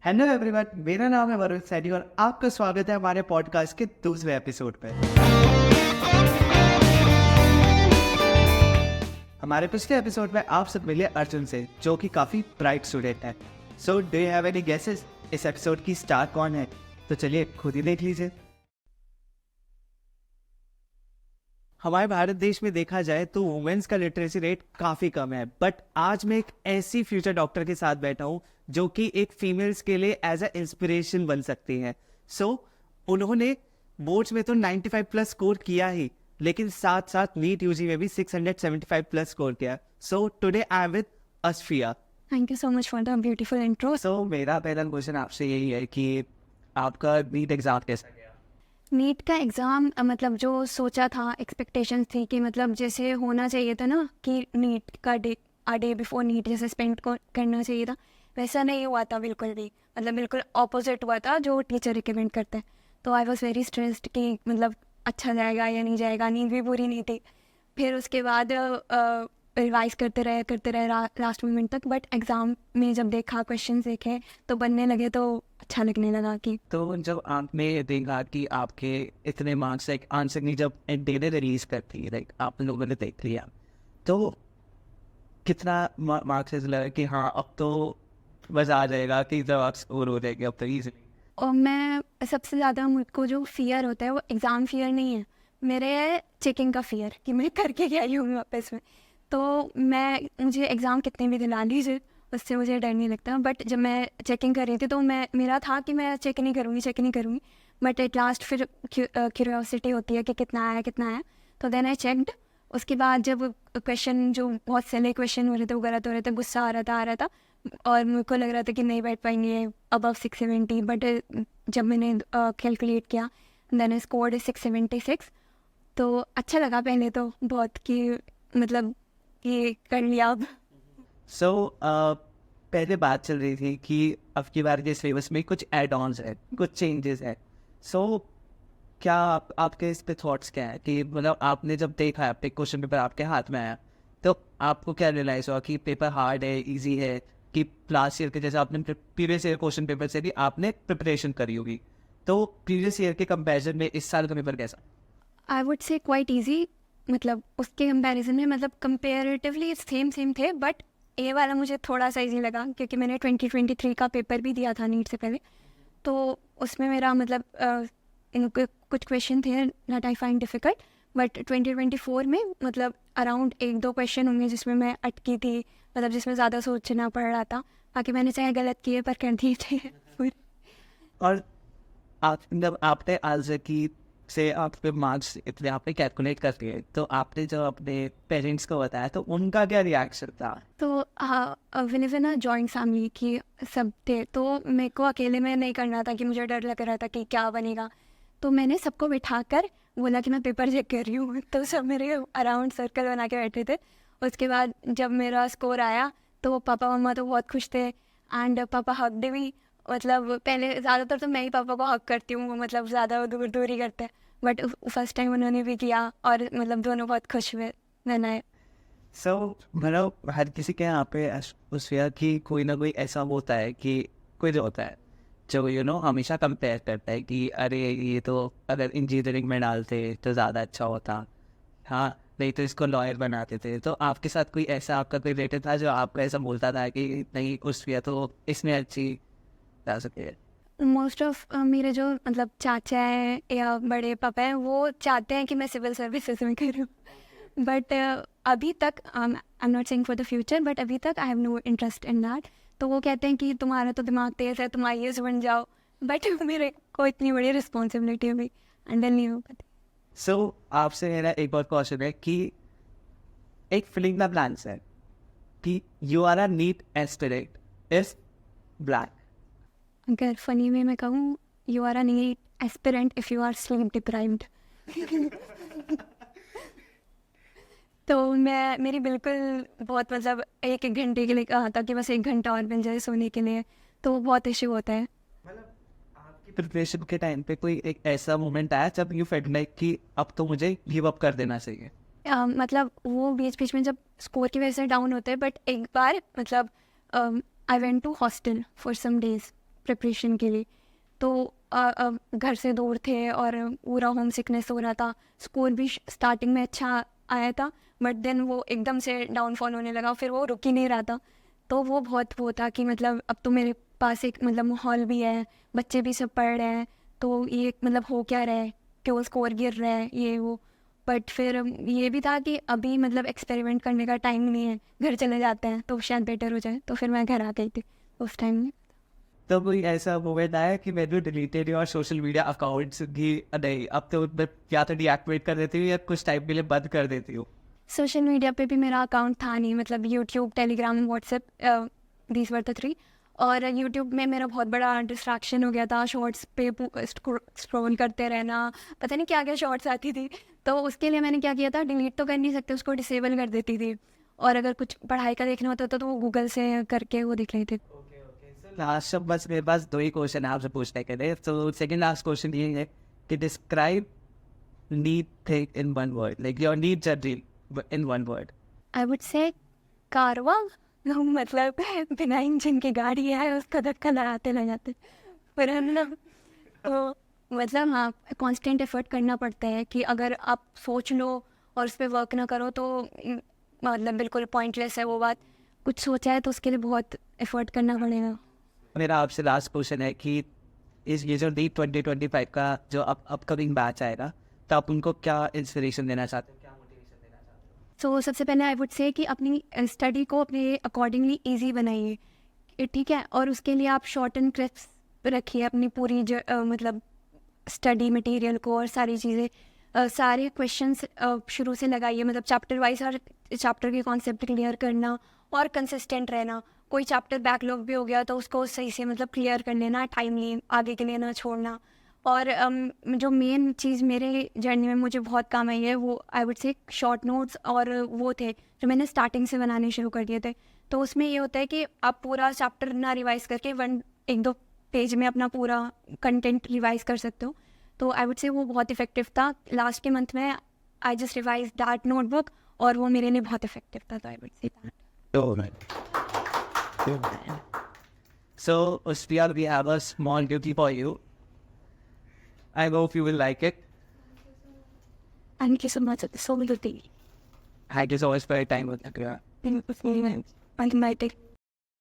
Hello everyone, मेरा नाम है वरुण सैनी और आपका स्वागत है हमारे पॉडकास्ट के दूसरे एपिसोड पे। हमारे पिछले एपिसोड में आप सब मिले अर्जुन से, जो कि काफ़ी ब्राइट स्टूडेंट है। So do you have any guesses इस एपिसोड की स्टार कौन है? तो चलिए खुद ही देख लीजिए। हमारे भारत देश में देखा जाए तो वुमेन्स का लिटरेसी रेट काफ़ी कम है, बट आज मैं एक ऐसी फ्यूचर डॉक्टर के साथ बैठा हूँ जो कि एक फीमेल्स के लिए एज अ इंस्पिरेशन बन सकती हैं। सो उन्होंने बोर्ड्स में तो 95 प्लस स्कोर किया ही, लेकिन साथ साथ नीट यूजी में भी 675 प्लस स्कोर किया। So today I am with Asfiya. Thank you so much for the beautiful intro. So मेरा पहला क्वेश्चन आपसे यही है कि आपका नीट एग्जाम कैसा गया? नीट का एग्ज़ाम मतलब जो सोचा था, एक्सपेक्टेशंस थी कि मतलब जैसे होना चाहिए था ना कि नीट का डे बिफोर नीट जैसे स्पेंड करना चाहिए था, वैसा नहीं हुआ था बिल्कुल भी। मतलब बिल्कुल ऑपोजिट हुआ था जो टीचर रिकमेंड करते हैं। तो आई वॉज वेरी स्ट्रेस्ड कि मतलब अच्छा जाएगा या नहीं जाएगा, नींद भी पूरी नहीं थी। फिर उसके बाद रिवाइज करते रहे लास्ट मोमेंट तक, बट एग्ज़ाम में जब देखा, क्वेश्चन देखे तो बनने लगे तो अच्छा लगने लगा कि तो जब आपने देखा कि आपके इतने मार्क्स एक आंसर नहीं, जब डेली रिलीज करती लाइक आप लोगों ने देख लिया, तो कितना मार्क्स लगा कि हाँ अब तो मजा आ जाएगा कि जब आप स्कोर हो जाएगी अब तो इजीली? और मैं सबसे ज़्यादा मुझको जो फ़ियर होता है वो एग्ज़ाम फ़ियर नहीं है, मेरे है चेकिंग का फ़ियर कि मैं करके क्या ही हूँ वापस में। तो मुझे एग्ज़ाम कितने भी दिला लीजिए उससे मुझे डर नहीं लगता। बट जब मैं चेकिंग कर रही थी तो मेरा था कि मैं चेक नहीं करूँगी। बट एट लास्ट फिर क्यूरियोसिटी होती है कि कितना आया। तो देन आई चेकड। उसके बाद जब क्वेश्चन जो बहुत सिली क्वेश्चन हो रहे थे वो गलत हो रहे थे, गुस्सा आ रहा था और मेरे को लग रहा था कि नहीं बैठ पाएंगे अबव 670। बट जब मैंने कैलकुलेट किया देन आई स्कोर्ड 676। तो अच्छा लगा पहले तो बहुत कि मतलब ये कर लिया अब। सो पहले बात चल रही थी कि अब की बार के सिलेबस में कुछ एड ऑन्स है, कुछ चेंजेस है। सो क्या आपके इस पे थॉट्स क्या है कि मतलब आपने जब देखा आपके क्वेश्चन पेपर आपके हाथ में आया तो आपको क्या रियलाइज हुआ कि पेपर हार्ड है, इजी है, कि लास्ट ईयर के जैसे आपने प्रीवियस ईयर क्वेश्चन पेपर से भी आपने प्रिपरेशन करी होगी, तो प्रीवियस ईयर के कंपैरिजन में इस साल का पेपर कैसा? आई वुड से क्वाइट ईजी। मतलब उसके कंपैरिजन में मतलब कंपेरेटिवली सेम थे, बट ए वाला मुझे थोड़ा सा ईजी लगा क्योंकि मैंने 2023 का पेपर भी दिया था नीट से पहले। तो उसमें मेरा मतलब इनके कुछ क्वेश्चन थे that I find difficult. But 2024 में मतलब अराउंड 1-2 क्वेश्चन होंगे जिसमें मैं अटकी थी, मतलब जिसमें ज़्यादा सोचना पड़ रहा था। बाकी मैंने चाहे गलत किए पर कर दिए थे। और आप जब आपने आंसर की से आपके मार्क्स इतने आपने कैलकुलेट कर लिए, तो आपने जब अपने पेरेंट्स को बताया तो उनका क्या रिएक्शन था? तो हाँ, विन ना जॉइंट फैमिली की सब थे, तो मेरे को अकेले में नहीं करना था कि मुझे डर लग रहा था कि क्या बनेगा। तो मैंने सबको बिठा कर बोला कि मैं पेपर चेक कर रही हूँ। तो सब मेरे अराउंड सर्कल बना के बैठे थे। उसके बाद जब मेरा स्कोर आया तो पापा मम्मा तो बहुत खुश थे एंड पापा हक भी। मतलब पहले ज़्यादातर तो मैं ही पापा को हक करती हूँ, मतलब ज़्यादा दूर दूर ही करते हैं, बट फर्स्ट टाइम उन्होंने भी किया और मतलब दोनों बहुत खुश हुए मैंने। सो मतलब हर किसी के यहाँ पे उस फेयर की कोई ना कोई ऐसा होता है कि कोई जो होता है जो हमेशा कंपेयर करता है कि अरे ये तो अगर इंजीनियरिंग में डालते तो ज़्यादा अच्छा होता, हाँ नहीं तो इसको लॉयर बनाते थे। तो आपके साथ कोई ऐसा आपका कोई रिलेटेड था जो आपको ऐसा बोलता था कि नहीं उस फेयर तो इसमें अच्छी जा सके? मोस्ट ऑफ मेरे जो मतलब चाचा हैं या बड़े पापा हैं वो चाहते हैं कि मैं सिविल सर्विसेज में करूँ। बट अभी तक I am not saying for the future, but अभी तक I have no interest in that. तो वो कहते हैं कि तुम्हारा तो दिमाग तेज़ है, तुम आईएएस बन जाओ। बट मेरे को इतनी बड़ी रिस्पॉन्सिबिलिटी अभी हैंडल नहीं हो पाती। सो आपसे मेरा एक और क्वेश्चन है कि एक फिलिंग द ब्लैंक्स है कि you are a NEET aspirant is black. अगर फनी वे में कहूँ, you are a NEET aspirant if you are sleep deprived. तो मेरी बिल्कुल बहुत मतलब एक घंटे के लिए कहा था कि बस 1 घंटा और मिल जाए सोने के लिए, तो बहुत इशू होता है। मतलब आपकी प्रिपरेशन के टाइम पे कोई एक ऐसा मोमेंट आया जब यू फेल्ट लाइक कि अब तो मुझे गिव अप कर देना चाहिए? मतलब वो बीच में जब स्कोर की वजह से डाउन होते हैं, बट एक बार मतलब I went to hostel for some days. Preparation के लिए। तो घर से दूर थे और पूरा होम सिकनेस हो रहा था। स्कोर भी स्टार्टिंग में अच्छा आया था, बट देन वो एकदम से डाउनफॉल होने लगा, फिर वो रुक ही नहीं रहा था। तो वो बहुत वो था कि मतलब अब तो मेरे पास एक मतलब माहौल भी है, बच्चे भी सब पढ़ रहे हैं, तो ये मतलब हो क्या रहा है, क्यों स्कोर गिर रहा है, ये वो। बट फिर ये भी था कि अभी मतलब एक्सपेरिमेंट करने का टाइम नहीं है, घर चले जाते हैं तो शायद बेटर हो जाए, तो फिर मैं घर आ गई थी उस टाइम में। तो कोई ऐसा मोमेंट आया कि मैंने deleted your social media accounts की नहीं, अब तो मैं या तो डीएक्टिवेट कर देती हूँ या कुछ टाइम के लिए बंद कर देती हूँ? सोशल मीडिया पे भी मेरा अकाउंट था नहीं, मतलब YouTube, Telegram, WhatsApp, these were the 3। और यूट्यूब में मेरा बहुत बड़ा डिस्ट्रैक्शन हो गया था, शॉर्ट्स पे स्क्रॉल करते रहना, पता नहीं क्या क्या शॉर्ट्स आती थी। तो उसके लिए मैंने क्या किया था, डिलीट तो कर नहीं सकते, उसको डिसेबल कर देती थी। और अगर कुछ पढ़ाई का देखना होता था तो वो गूगल से करके वो देख लेते। लास्ट अब बस मेरे पास 2 ही क्वेश्चन है आपसे पूछने के लिए। तो सेकंड लास्ट क्वेश्चन ये है कि describe NEET thing in one word, like your NEET journey in one word. I would say कारवा, मतलब बिना इंजन की गाड़ी है, उसका धक्का लगाते ले जाते। पर हम ना, तो मतलब हाँ, कांस्टेंट एफर्ट करना पड़ता है कि अगर आप सोच लो और उस पर वर्क ना करो तो मतलब बिल्कुल पॉइंटलेस है वो बात। कुछ सोचा है तो उसके लिए बहुत एफर्ट करना पड़ेगा। मेरा आपसे लास्ट क्वेश्चन है कि इस ये जो नीट 2025 का जो अपकमिंग बैच आएगा, तो आप उनको क्या इंस्पिरेशन देना चाहते हो, क्या मोटिवेशन देना चाहते हो? सो सबसे पहले आई वुड से कि अपनी स्टडी को अपने अकॉर्डिंगली ईजी बनाइए, ठीक है। और उसके लिए आप शॉर्ट एंड क्रिस्प रखिए अपनी पूरी मतलब स्टडी मटेरियल को, और सारी चीज़ें, सारे क्वेश्चंस शुरू से लगाइए, मतलब चैप्टर वाइज हर चैप्टर के कॉन्सेप्ट क्लियर करना और कंसिस्टेंट रहना। कोई चैप्टर बैकलॉग भी हो गया तो उसको सही से मतलब क्लियर कर लेना, टाइमली, आगे के लिए ना छोड़ना। और जो मेन चीज़ मेरे जर्नी में मुझे बहुत काम आई है वो आई वुड से शॉर्ट नोट्स, और वो थे जो मैंने स्टार्टिंग से बनाने शुरू कर दिए थे। तो उसमें ये होता है कि आप पूरा चैप्टर ना रिवाइज करके 1-2 पेज में अपना पूरा कंटेंट रिवाइज कर सकते हो। तो आई वुड से वो बहुत इफेक्टिव था। लास्ट के मंथ में I just revise that notebook, और वो मेरे लिए बहुत इफेक्टिव था। तो आई would say that. So, Uspriya, we have a small duty for you. I hope you will like it. Thank you so much. It's so good. Thank you so much for your time, Uspriya. Thank you for inviting.